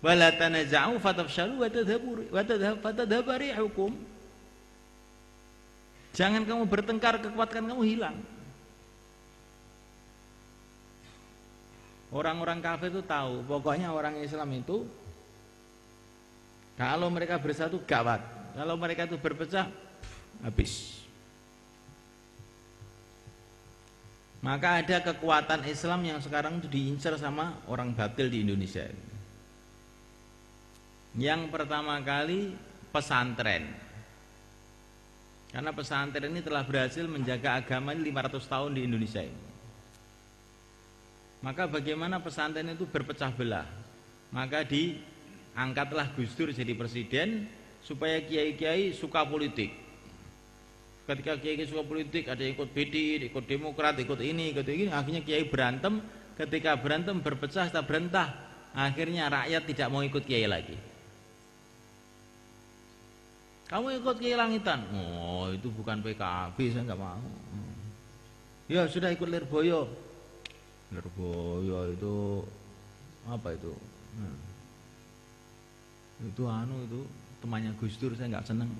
wala tanaza'u fatafshalu wa tadhhabu rihukum. Jangan kamu bertengkar, kekuatan kamu hilang. Orang-orang kafir itu tahu, pokoknya orang Islam itu kalau mereka bersatu gawat, kalau mereka itu berpecah habis. Maka ada kekuatan Islam yang sekarang itu diincar sama orang batil di Indonesia. Yang pertama kali pesantren. Karena pesantren ini telah berhasil menjaga agama ini 500 tahun di Indonesia ini. Maka bagaimana pesantren itu berpecah belah? Maka diangkatlah Gus Dur jadi presiden supaya kiai-kiai suka politik. Ketika kiai suka politik, ada yang ikut PD, ikut Demokrat, ikut ini, akhirnya kiai berantem. Ketika berantem berpecah, tak berentah. Akhirnya rakyat tidak mau ikut kiai lagi. Kamu ikut kiai langitan? Oh, itu bukan PKB, saya nggak mau. Ya sudah ikut Lirboyo. Lirboyo itu apa itu? Itu temannya Gus Dur, saya nggak seneng.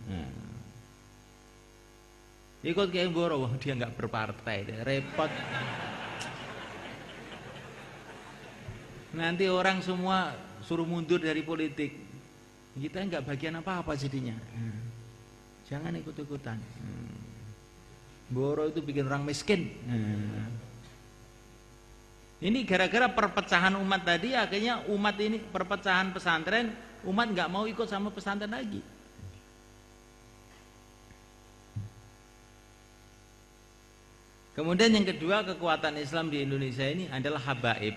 Ikut Kiai Mboro, dia nggak berpartai, repot. Nanti orang semua suruh mundur dari politik. Kita nggak bagian apa-apa jadinya. Jangan ikut-ikutan. Mboro itu bikin orang miskin. Ini gara-gara perpecahan umat tadi, akhirnya umat ini perpecahan pesantren, umat nggak mau ikut sama pesantren lagi. Kemudian yang kedua, kekuatan Islam di Indonesia ini adalah habaib.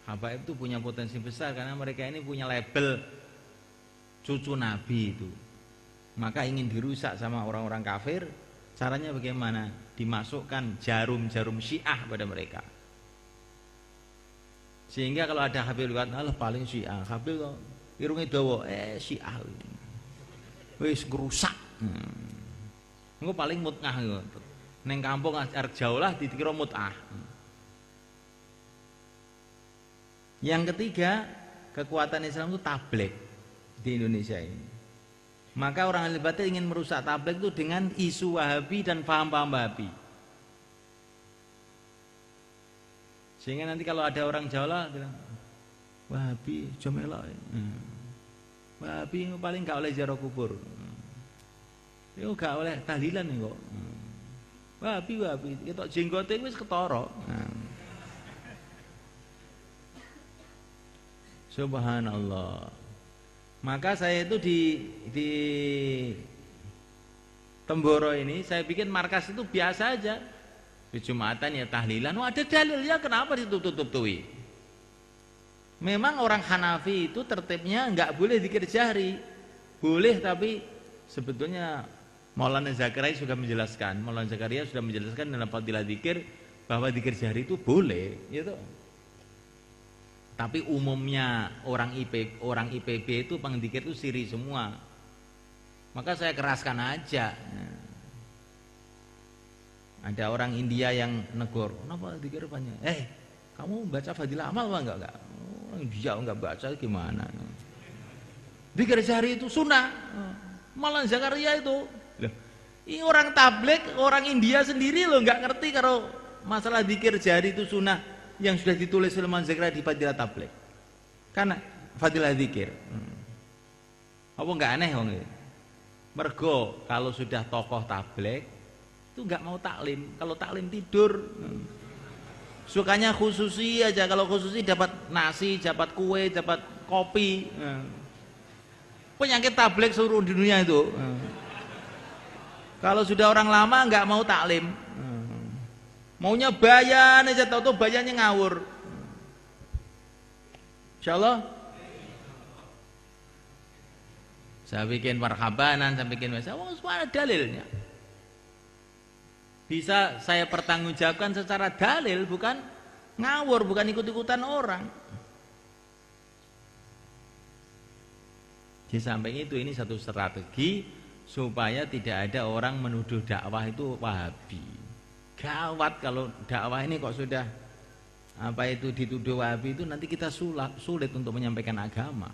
Habaib itu punya potensi besar karena mereka ini punya label cucu Nabi itu. Maka ingin dirusak sama orang-orang kafir. Caranya bagaimana? Dimasukkan jarum-jarum Syiah pada mereka. Sehingga kalau ada Habib lihat, Allah paling Syiah. Habib kok irunge dawa, Syiah. Wis ngerusak. Engko paling mut'ah ngono. Neng kampung arep jauh lah dikira mut'ah. Yang ketiga, kekuatan Islam itu tabligh di Indonesia ini. Maka orang ahli batil ingin merusak tabligh itu dengan isu Wahabi dan paham-paham Wahabi. Sehingga nanti kalau ada orang Jawa bilang Wahabi jomelok. Wahabi paling gak oleh ziarah kubur. Itu gak oleh tahlilan nih kok. Wahabi, kita jenggote wis ketara. Subhanallah. Maka saya itu di Temboro ini saya bikin markas itu biasa aja. Di Jumatan ya tahlilan. Ada dalilnya, kenapa ditutup-tutupi? Memang orang Hanafi itu tertibnya nggak boleh zikir jahri. Boleh, tapi sebetulnya Maulana Zakaria sudah menjelaskan. Maulana Zakaria sudah menjelaskan dalam Fadilah Zikir bahwa zikir jahri itu boleh, gitu. Tapi umumnya orang IPB itu pengdzikir itu siri semua. Maka saya keraskan aja. Ada orang India yang negor, kenapa zikir banyak? Kamu baca Fadilah Amal apa enggak? Orang dia enggak baca gimana? Zikir jahri itu sunnah. Maulana Zakaria itu. Ini orang tabligh, orang India sendiri loh nggak ngerti kalau masalah zikir jahri itu sunnah yang sudah ditulis oleh Maulana Zakaria di Fadilah Tabligh. Karena Fadilah Zikir. Apa nggak aneh wong iki? Mergo kalau sudah tokoh tabligh itu nggak mau taklim. Kalau taklim tidur. Sukanya khususi aja. Kalau khususi dapat nasi, dapat kue, dapat kopi. Penyakit tabligh seluruh dunia itu. Kalau sudah orang lama nggak mau taklim, maunya bayan aja, tahu-tahu bayannya ngawur. Insyaallah saya bikin marhabanan, saya bikin semua ada dalilnya. Bisa saya pertanggungjawabkan secara dalil, bukan ngawur, bukan ikut-ikutan orang. Di samping itu ini satu strategi supaya tidak ada orang menuduh dakwah itu Wahabi. Gawat kalau dakwah ini kok sudah apa itu dituduh Wahabi itu nanti kita sulit untuk menyampaikan agama.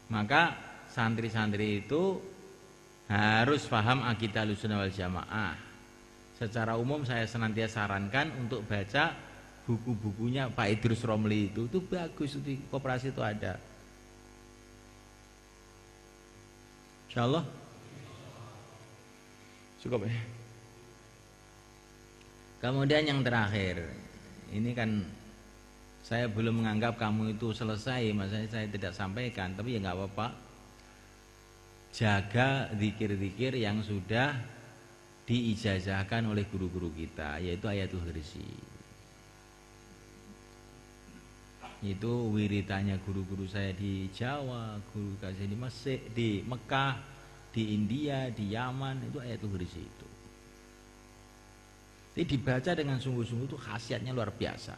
Maka santri-santri itu harus paham akidah Ahlussunnah wal Jamaah. Secara umum saya senantiasa sarankan untuk baca buku-bukunya Pak Idrus Romli itu bagus, di koperasi itu ada. Insyaallah cukup ya. Kemudian yang terakhir, ini kan saya belum menganggap kamu itu selesai, maksudnya saya tidak sampaikan, tapi ya nggak apa-apa. Jaga zikir-zikir yang sudah diijazahkan oleh guru-guru kita, yaitu Ayatul Kursi. Itu wiritannya guru-guru saya di Jawa, guru saya di Mesir, di Mekah, di India, di Yaman, itu Ayatul Kursi itu. Jadi dibaca dengan sungguh-sungguh itu khasiatnya luar biasa.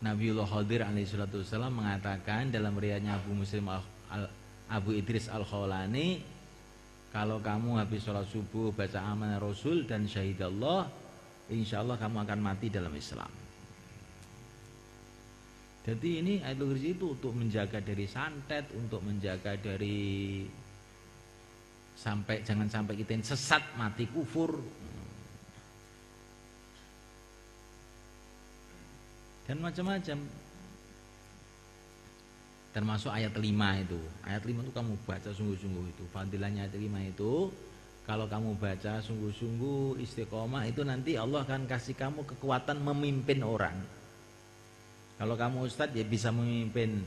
Nabiullah Khadir alaihissalatu wassalam mengatakan dalam riwayatnya Abu Idris Al-Khawlani, kalau kamu habis sholat subuh baca amanah Rasul dan syahidallah, insya Allah kamu akan mati dalam Islam. Jadi ini Ayatul Kursi itu untuk menjaga dari santet, untuk menjaga dari jangan sampai kita sesat, mati kufur, dan macam-macam. Termasuk ayat 5 itu. Ayat 5 itu kamu baca sungguh-sungguh itu. Fadilahnya ayat 5 itu, kalau kamu baca sungguh-sungguh istiqomah itu nanti Allah akan kasih kamu kekuatan memimpin orang. Kalau kamu ustadz ya bisa memimpin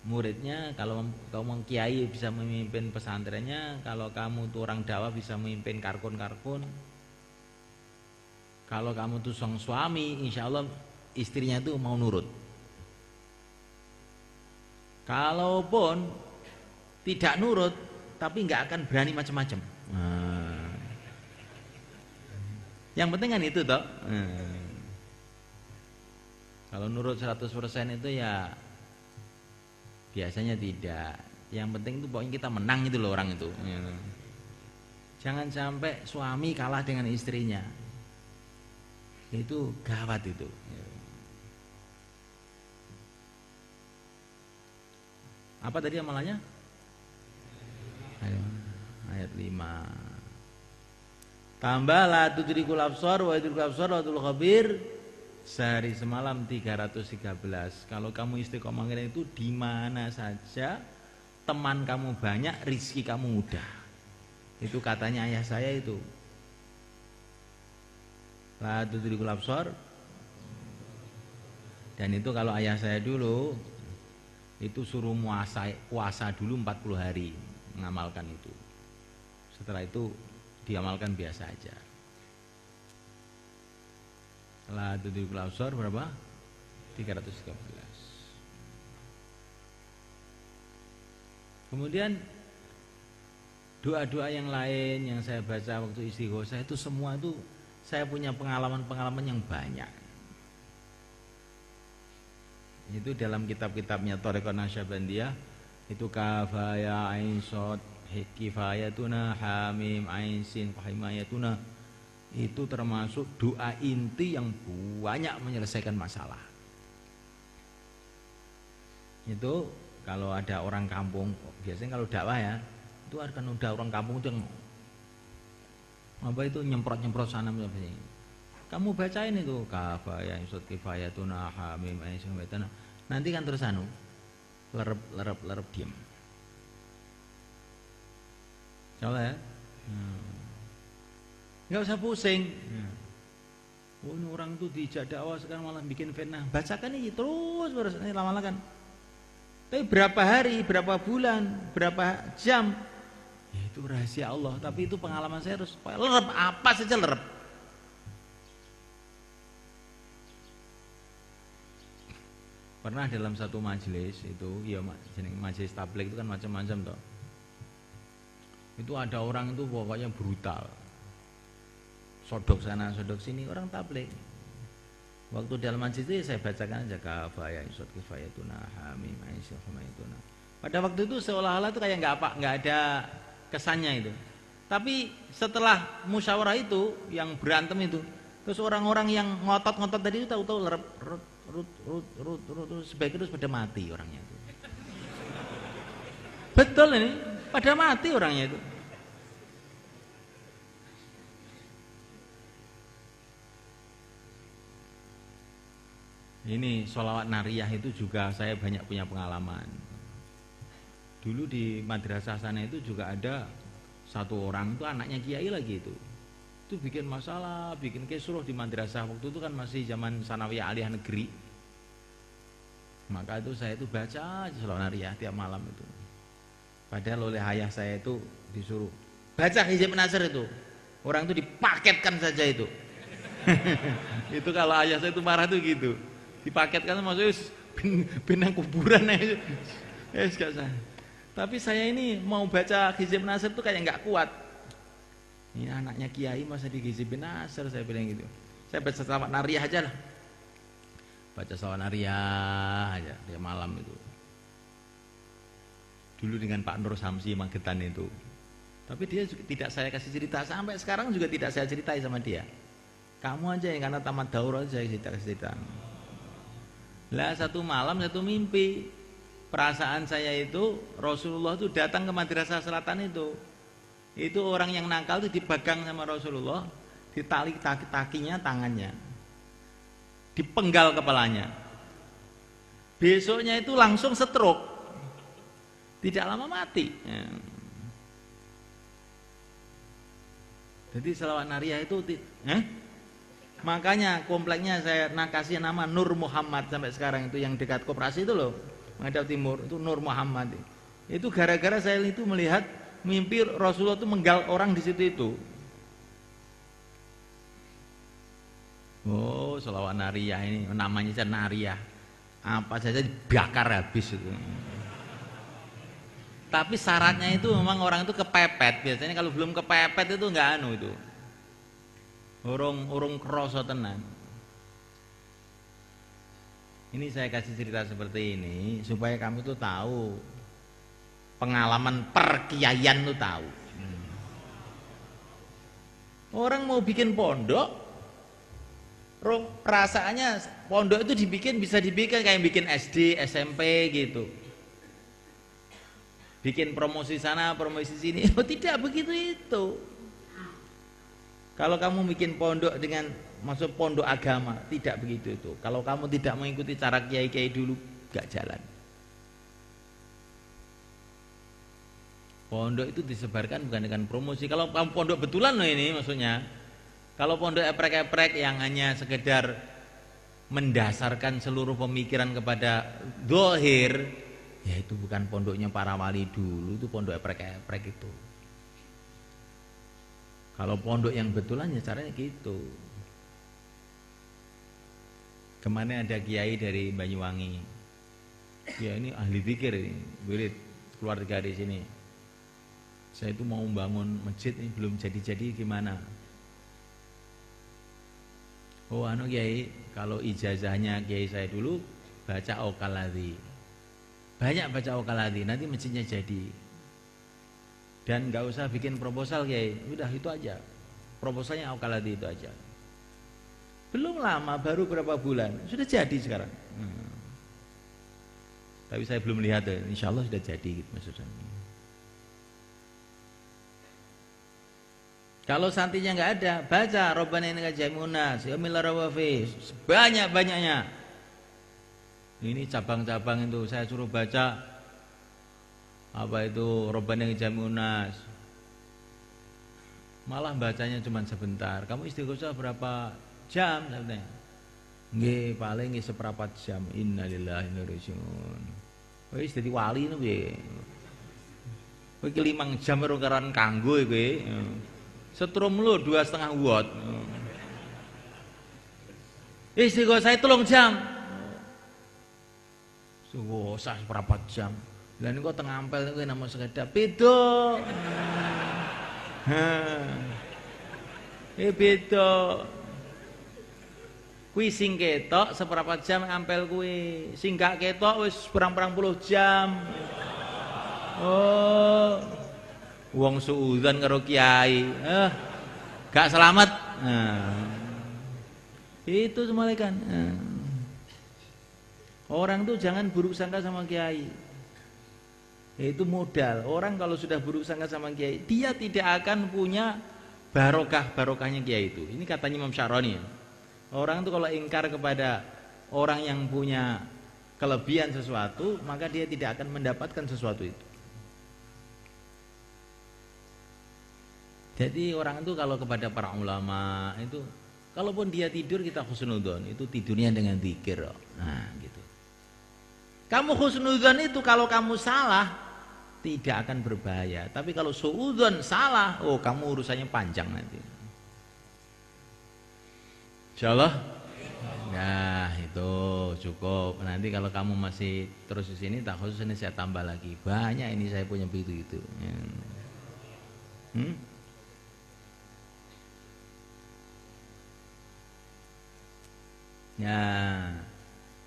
muridnya, kalau kamu kiai bisa memimpin pesantrennya, kalau kamu tuh orang dakwah bisa memimpin karkun-karkun. Kalau kamu tuh sang suami, insya Allah istrinya tuh mau nurut. Kalaupun tidak nurut, tapi nggak akan berani macam-macam. Yang penting kan itu toh. Kalau nurut 100% itu ya biasanya tidak. Yang penting itu pokoknya kita menang itu loh orang itu. Jangan sampai suami kalah dengan istrinya. Itu gawat itu. Apa tadi amalannya? Ayat 5. Tambah la tudrikul absar wa yudrikul absar wa tul khabir. Sehari semalam 313. Kalau kamu istiqomah itu di mana saja teman kamu banyak, rizki kamu mudah. Itu katanya ayah saya itu. La tudrikul absar. Dan itu kalau ayah saya dulu itu suruh puasa dulu 40 hari mengamalkan itu. Setelah itu diamalkan biasa aja. La tudrikul absar berapa? 313. Kemudian doa-doa yang lain yang saya baca waktu istighosah itu semua itu saya punya pengalaman-pengalaman yang banyak. Itu dalam kitab-kitabnya Thariqah Naqsyabandiyah itu kafaya ain shad kifayatuna hamim ain sin himayatuna. Itu termasuk doa inti yang banyak menyelesaikan masalah. Itu kalau ada orang kampung, biasanya kalau dakwah ya, itu akan udah orang kampung itu yang apa itu nyemprot-nyemprot sana sini. Kamu bacain itu kafaya insut kifayatuna hamim aisyah. Nanti kan terus lerep diam. Coba ya. Enggak usah pusing. Oh, ini orang itu diajak dakwah sekarang malah bikin fitnah. Bacakan ini terus ini lama-lama kan. Tapi berapa hari, berapa bulan, berapa jam, ya itu rahasia Allah. Tapi itu pengalaman saya harus lerep, apa saja lerep. Pernah dalam satu majelis itu, ya majelis tabligh itu kan macam-macam toh. Itu ada orang itu pokoknya brutal. Sodok sana, sodok sini, orang tabligh. Waktu dalam majlis itu saya bacakan aja kafaya isot kifayatuna hamim aisyah humaytuna. Pada waktu itu seolah-olah itu kayak nggak ada kesannya itu. Tapi setelah musyawarah itu yang berantem itu, terus orang-orang yang ngotot-ngotot tadi itu tahu-tahu sebaiknya terus pada mati orangnya itu. Betul ini, pada mati orangnya itu. Ini sholawat nariyah itu juga saya banyak punya pengalaman. Dulu di madrasah sana itu juga ada satu orang itu anaknya kiai lagi itu bikin masalah, bikin kisruh di madrasah. Waktu itu kan masih zaman sanawiyah aliyah negeri. Maka itu saya itu baca sholawat nariyah tiap malam itu. Padahal oleh ayah saya itu disuruh baca hizib nasr itu. Orang itu dipaketkan saja itu. Itu kalau ayah saya itu marah tuh gitu. Dipaketkan maksudnya benang kuburan aja. Gak sah. Tapi saya ini mau baca hizib nasr itu kayak nggak kuat. Ini anaknya kiai masa di hizib nasr, saya bilang gitu. Saya baca sholawat nariyah aja lah. Baca sholawat nariyah aja tiap malam itu. Dulu dengan Pak Nur Samsi Magetan itu. Tapi dia juga tidak saya kasih cerita, sampai sekarang juga tidak saya ceritai sama dia. Kamu aja yang karena tamat daurah saya kasih cerita. Lah satu malam satu mimpi, perasaan saya itu Rasulullah itu datang ke Madrasah Selatan itu. Itu orang yang nakal itu dipegang sama Rasulullah, ditali kakinya, tangannya, dipenggal kepalanya. Besoknya itu langsung stroke, tidak lama mati. Jadi sholawat nariyah itu makanya kompleknya saya kasih nama Nur Muhammad sampai sekarang itu, yang dekat koperasi itu loh, menghadap timur itu Nur Muhammad. Itu gara-gara saya itu melihat mimpi Rasulullah itu menggal orang di situ itu. Oh, sholawat nariyah ini namanya saja nariyah. Apa saja dibakar habis itu. Tapi syaratnya itu memang orang itu kepepet. Biasanya kalau belum kepepet itu enggak itu. Urung kroso tenan. Ini saya kasih cerita seperti ini supaya kamu tuh tahu pengalaman perkiaian tuh tahu. Orang mau bikin pondok, perasaannya pondok itu bisa dibikin kayak bikin SD, SMP gitu. Bikin promosi sana, promosi sini. Oh, tidak begitu itu. Kalau kamu bikin pondok dengan masuk pondok agama, tidak begitu itu. Kalau kamu tidak mengikuti cara kiai-kiai dulu, gak jalan. Pondok itu disebarkan bukan dengan promosi. Kalau kamu pondok betulan loh ini maksudnya. Kalau pondok eprek-eprek yang hanya sekedar mendasarkan seluruh pemikiran kepada zahir, ya itu bukan pondoknya para wali dulu, itu pondok eprek-eprek itu. Kalau pondok yang betulan ya caranya gitu. Kemana ada kiai dari Banyuwangi, ya ini ahli zikir ini, wirid keluarga di sini. Saya itu mau membangun masjid ini belum jadi-jadi gimana? Oh anu kiai, kalau ijazahnya kiai saya dulu baca Okaladi, banyak baca Okaladi, nanti masjidnya jadi. Dan nggak usah bikin proposal kiai, udah itu aja, proposalnya Okaladi itu aja. Belum lama, baru berapa bulan sudah jadi sekarang. Tapi saya belum lihat, insya Allah sudah jadi gitu maksudnya. Kalau santinya nggak ada, baca Rabbana innaka jami'un nas yaumil la raiba fihi sebanyak-banyaknya. Ini cabang-cabang itu saya suruh baca apa itu Rabbana innaka jami'un nas. Malah bacanya cuma sebentar. Kamu istighosah berapa jam sebenarnya? Nggih, paling nggih seperempat jam. Innalillahi wa inna ilaihi raji'un. Wis dadi wali ngono piye? Kowe iki 5 jam karo karan kanggo kowe. Setrum lu 2,5 watt. Istighosah saya 3 jam. Istighosah seperempat jam. Lah niku tengah ampel niku namung sekedap beda. Beda. Kuwi sing ketok seperempat jam ampel kuwi. Sing gak ketok wis berang-berang puluh jam. Oh. Wong suudzon karo kiai, gak selamat. Itu semalekan. Orang tuh jangan buruk sangka sama kiai. Itu modal. Orang kalau sudah buruk sangka sama kiai, dia tidak akan punya barokahnya kiai itu. Ini katanya Imam Syaroni. Orang tuh kalau ingkar kepada orang yang punya kelebihan sesuatu, maka dia tidak akan mendapatkan sesuatu itu. Jadi orang itu kalau kepada para ulama itu, kalaupun dia tidur kita husnudzon, itu tidurnya dengan zikir. Nah, gitu. Kamu husnudzon itu kalau kamu salah tidak akan berbahaya. Tapi kalau suudzon salah, oh kamu urusannya panjang nanti. Insyaallah. Nah, itu cukup. Nanti kalau kamu masih terus di sini, tak khusus ini saya tambah lagi. Banyak ini saya punya begitu itu. Ya,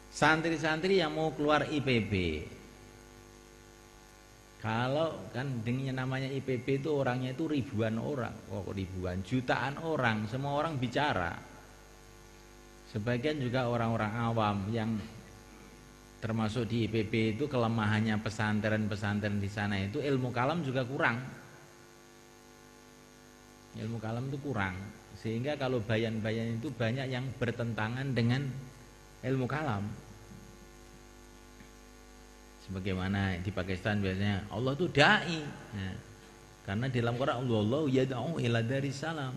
santri-santri yang mau keluar IPB, kalau kan dengan namanya IPB itu orangnya itu ribuan orang, ribuan, jutaan orang, semua orang bicara. Sebagian juga orang-orang awam yang termasuk di IPB itu kelemahannya pesantren-pesantren di sana itu ilmu kalam juga kurang. Ilmu kalam itu kurang. Sehingga kalau bayan-bayan itu banyak yang bertentangan dengan ilmu kalam. Sebagaimana di Pakistan biasanya Allah itu dai. Nah, karena di dalam Quran Allah yad'u ila daris salam.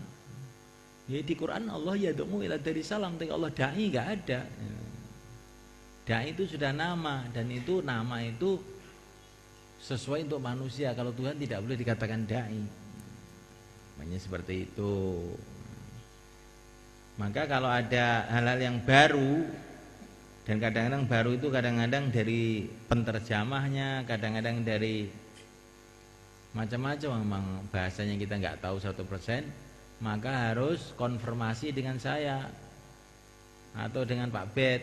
Ya, di Quran Allah yad'u ila daris salam, tapi Allah dai enggak ada. Dai itu sudah nama, dan itu nama itu sesuai untuk manusia. Kalau Tuhan tidak boleh dikatakan dai. Makanya seperti itu. Maka kalau ada hal-hal yang baru, dan kadang-kadang baru itu kadang-kadang dari penterjemahnya, kadang-kadang dari macam-macam, memang bahasanya kita nggak tahu 100%, maka harus konfirmasi dengan saya atau dengan Pak Bet,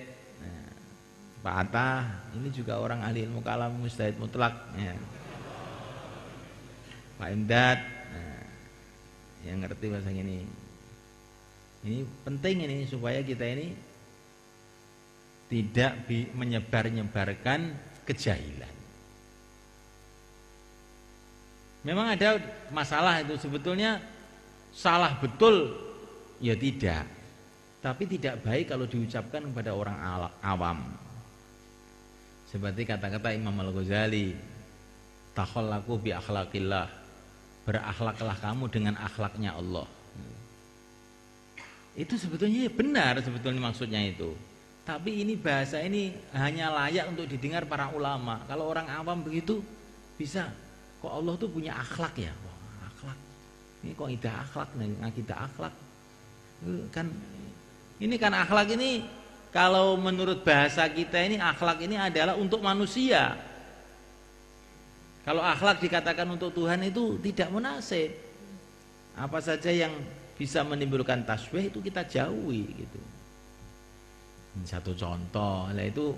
Pak Atta, ini juga orang ahli ilmu kalam mustahid mutlak, ya. Pak Imdad, yang ngerti bahasa ini. Ini penting ini supaya kita ini tidak menyebar-nyebarkan kejahilan. Memang ada masalah itu sebetulnya salah betul ya tidak, tapi tidak baik kalau diucapkan kepada orang awam. Seperti kata-kata Imam Al-Ghazali, takhallaku bi akhlaqillah, berakhlaklah kamu dengan akhlaknya Allah. Itu sebetulnya benar, sebetulnya maksudnya itu. Tapi ini bahasa ini hanya layak untuk didengar para ulama. Kalau orang awam begitu bisa, kok Allah tuh punya akhlak ya? Wah, akhlak. Ini kok tidak akhlak, ngakidah akhlak. Kan ini kan akhlak ini kalau menurut bahasa kita ini akhlak ini adalah untuk manusia. Kalau akhlak dikatakan untuk Tuhan itu tidak munasib. Apa saja yang bisa menimbulkan tasbih itu kita jauhi gitu. Ini satu contoh. Nah itu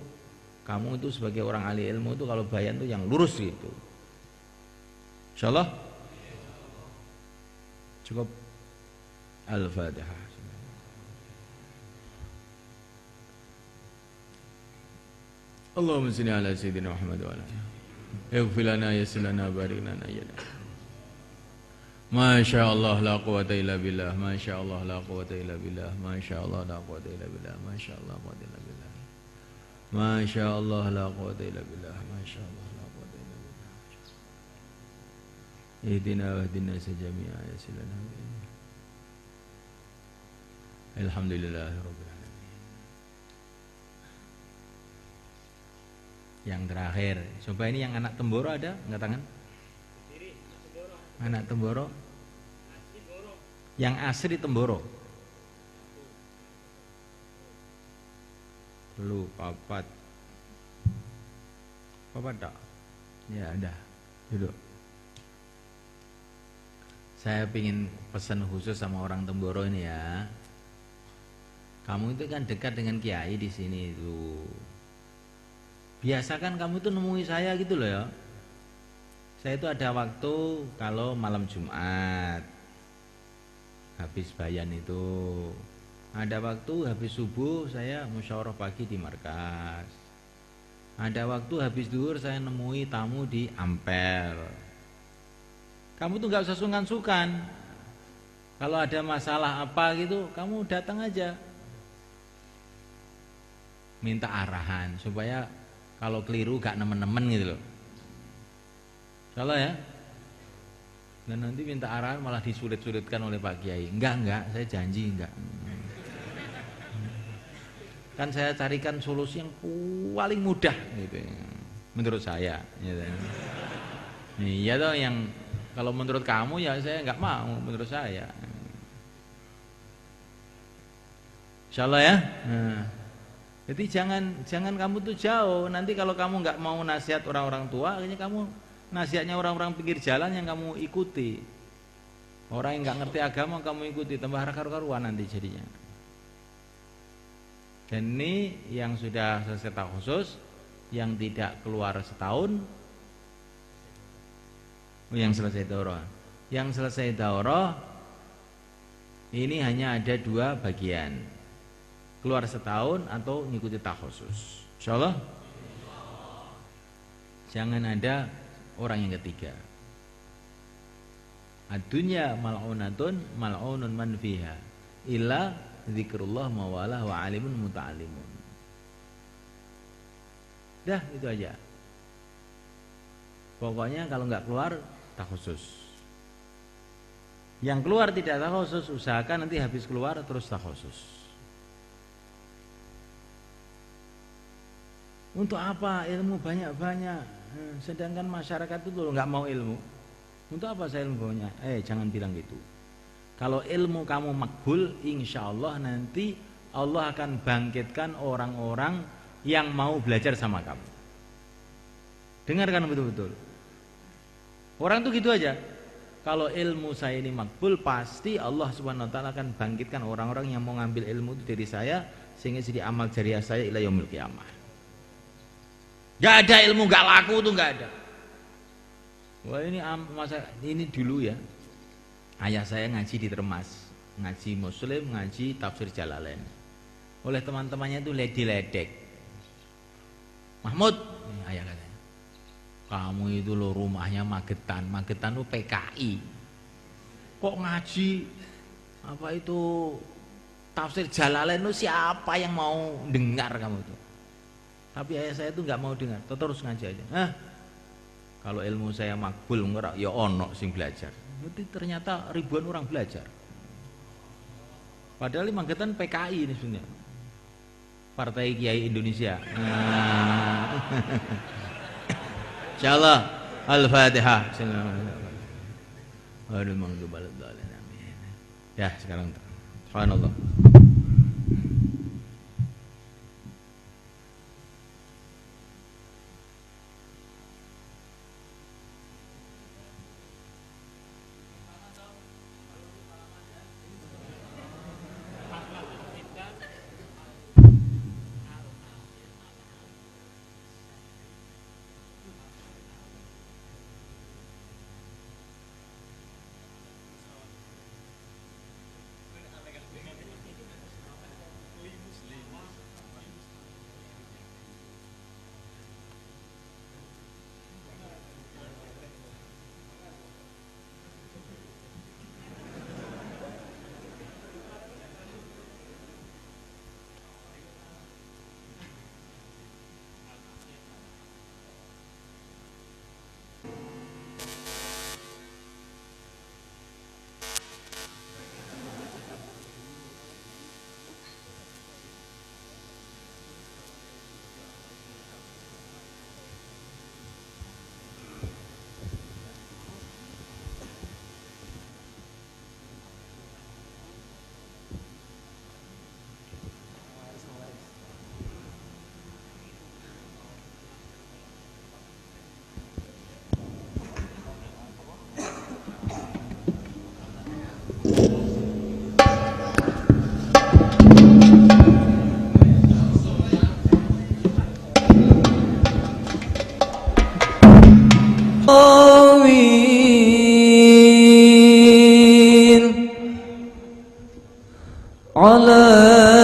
kamu itu sebagai orang ahli ilmu itu kalau bayan itu yang lurus gitu. Insyaallah cukup. Al-Fatihah. Allahumma shalli ala sayyidina Muhammad wa ala alihi. Ighfir lana yassir lana barik lana ya. Masya Allah la quwata illa billah. Masya Allah la quwata illa billah. Masya Allah la quwata illa billah. Masya Allah la quwata illa billah. Masya Allah la quwata illa billah. Masya Allah la quwata illa billah. Ihdina wa hdina sajami'a ya silana. Alhamdulillahirabbil alamin. Yang terakhir, coba ini yang anak Temboro ada angkat tangan? Anak Temboro? Yang asli Temboro? Lu papat. Papat tak? Ya ada. Duduk. Saya ingin pesan khusus sama orang Temboro ini ya. Kamu itu kan dekat dengan kiai di sini itu. Biasakan kamu itu nemui saya gitu loh ya. Saya itu ada waktu kalau malam Jumat habis bayan itu, ada waktu habis subuh saya musyawarah pagi di markas, ada waktu habis duhur saya nemui tamu di Ampel. Kamu tuh nggak usah sungkan-sungkan. Kalau ada masalah apa gitu, kamu datang aja. Minta arahan supaya kalau keliru gak nemen-nemen gitu loh. Kalau ya. Dan nanti minta arahan malah disulit-sulitkan oleh Pak Kiai. Enggak, saya janji enggak. Kan saya carikan solusi yang paling mudah gitu. Menurut saya, gitu. Iya toh, yang kalau menurut kamu ya saya enggak mau, menurut saya. Insyaallah ya. Nah, jadi jangan kamu tuh jauh. Nanti kalau kamu enggak mau nasihat orang-orang tua, akhirnya kamu nasihatnya orang-orang pinggir jalan yang kamu ikuti. Orang yang nggak ngerti agama kamu ikuti, tambah karu-karuan nanti jadinya. Dan ini yang sudah selesai khusus, yang tidak keluar setahun, yang selesai daurah. Yang selesai daurah ini hanya ada 2 bagian, keluar setahun atau ngikuti takhusus. Insyaallah. Jangan ada orang yang ketiga. Ad-dunya mal'unatun mal'unun man fiha illa zikrullah mawalah wa alimun muta'allimun. Dah itu aja. Pokoknya kalau nggak keluar tak khusus. Yang keluar tidak tak khusus, usahakan nanti habis keluar terus tak khusus. Untuk apa ilmu banyak-banyak? Sedangkan masyarakat itu nggak mau ilmu. Untuk apa saya ilmunya? Jangan bilang gitu. Kalau ilmu kamu makbul, insya Allah nanti Allah akan bangkitkan orang-orang yang mau belajar sama kamu. Dengarkan betul-betul. Orang tuh gitu aja. Kalau ilmu saya ini makbul, pasti Allah Subhanahu Wa Taala akan bangkitkan orang-orang yang mau ngambil ilmu itu dari saya, sehingga jadi amal jariah saya ila yaumil qiyamah. Gak ada ilmu gak laku tuh, gak ada. Wah ini dulu ya. Ayah saya ngaji di Termas, ngaji Muslim, ngaji tafsir Jalalain. Oleh teman-temannya itu ledek. Mahmud, ayah katanya, kamu itu loh rumahnya Magetan tuh PKI. Kok ngaji apa itu tafsir Jalalain itu siapa yang mau dengar kamu itu? Tapi ayah saya itu nggak mau dengar, terus ngaji aja. Kalau ilmu saya makbul ngerak, ya ono sing belajar. Berarti ternyata ribuan orang belajar. Padahal di Magetan PKI ini sebenarnya, Partai Kiai Indonesia. Insyaallah. Al-Fatihah. Ya sekarang. Subhanallah. على